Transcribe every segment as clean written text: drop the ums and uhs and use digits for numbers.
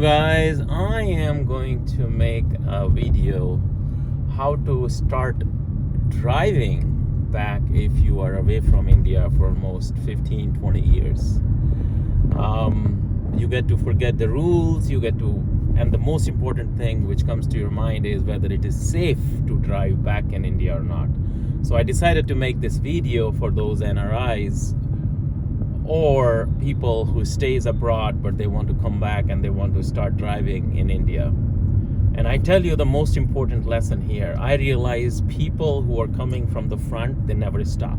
Guys, I am going to make a video how to start driving back if you are away from India for almost 15-20 years. You get to forget the rules, and the most important thing which comes to your mind is whether it is safe to drive back in India or not. So I decided to make this video for those NRIs or people who stays abroad but they want to come back and they want to start driving in India. And I tell you the most important lesson here. I realize people who are coming from the front, they never stop.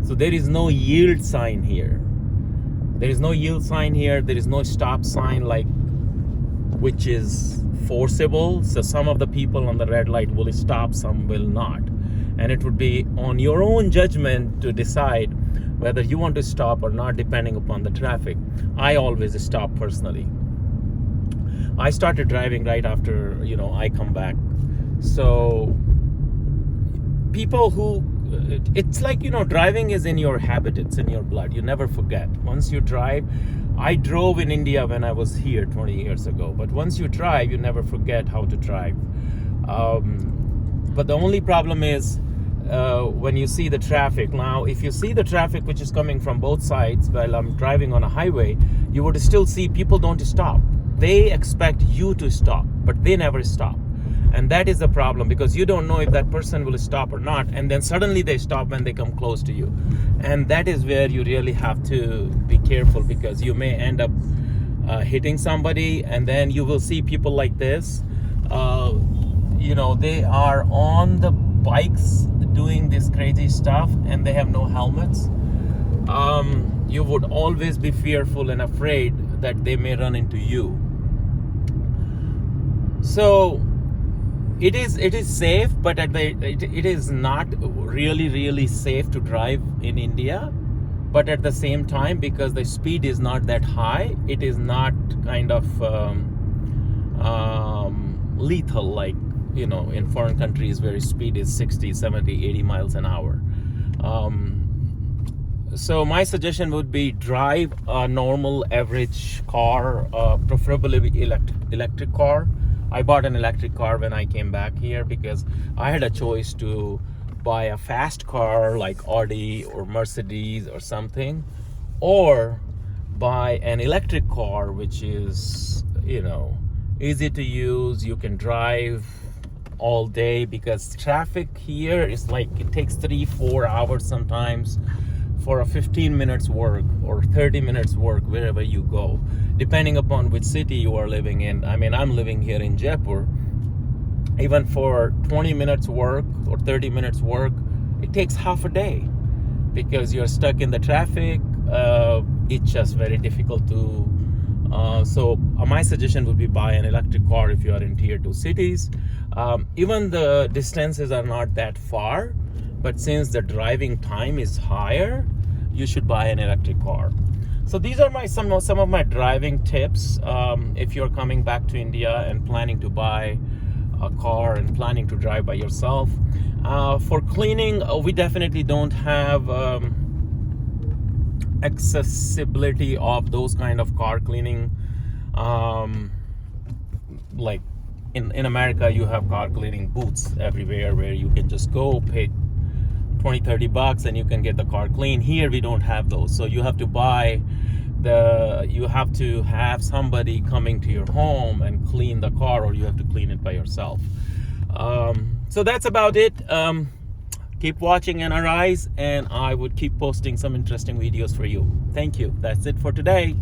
So there is no yield sign here. There is no yield sign here. There is no stop sign which is forcible. So some of the people on the red light will stop, some will not. And it would be on your own judgment to decide whether you want to stop or not, depending upon the traffic. I always stop personally. I started driving right after, I come back. So people who, it's like, driving is in your habit, it's in your blood. You never forget. Once you drive, I drove in India when I was here 20 years ago. But once you drive, you never forget how to drive. But the only problem is, when you see the traffic. Now, if you see the traffic which is coming from both sides while I'm driving on a highway, you would still see people don't stop. They expect you to stop, but they never stop. And that is the problem, because you don't know if that person will stop or not. And then suddenly they stop when they come close to you. And that is where you really have to be careful, because you may end up hitting somebody, and then you will see people like this. They are on the bikes doing this crazy stuff and they have no helmets. You would always be fearful and afraid that they may run into you. So it is safe, but it is not really safe to drive in India. But at the same time, because the speed is not that high, it is not kind of lethal like in foreign countries where speed is 60, 70, 80 miles an hour. So my suggestion would be drive a normal average car, preferably electric car. I bought an electric car when I came back here because I had a choice to buy a fast car like Audi or Mercedes or something, or buy an electric car which is, easy to use. You can drive all day, because traffic here is like it takes 3-4 hours sometimes for a 15 minutes work or 30 minutes work wherever you go, depending upon which city you are living in. I mean, I'm living here in Jaipur. Even for 20 minutes work or 30 minutes work, it takes half a day because you're stuck in the traffic. It's just very difficult to so my suggestion would be buy an electric car if you are in tier 2 cities. Even the distances are not that far, but since the driving time is higher, you should buy an electric car. So these are some of my driving tips. If you're coming back to India and planning to buy a car and planning to drive by yourself. For cleaning, we definitely don't have accessibility of those kind of car cleaning. Like in America, you have car cleaning booths everywhere where you can just go pay $20-30 and you can get the car clean. Here we don't have those, so you have to have somebody coming to your home and clean the car, or you have to clean it by yourself. So that's about it. Keep watching NRIs, and I would keep posting some interesting videos for you. Thank you. That's it for today.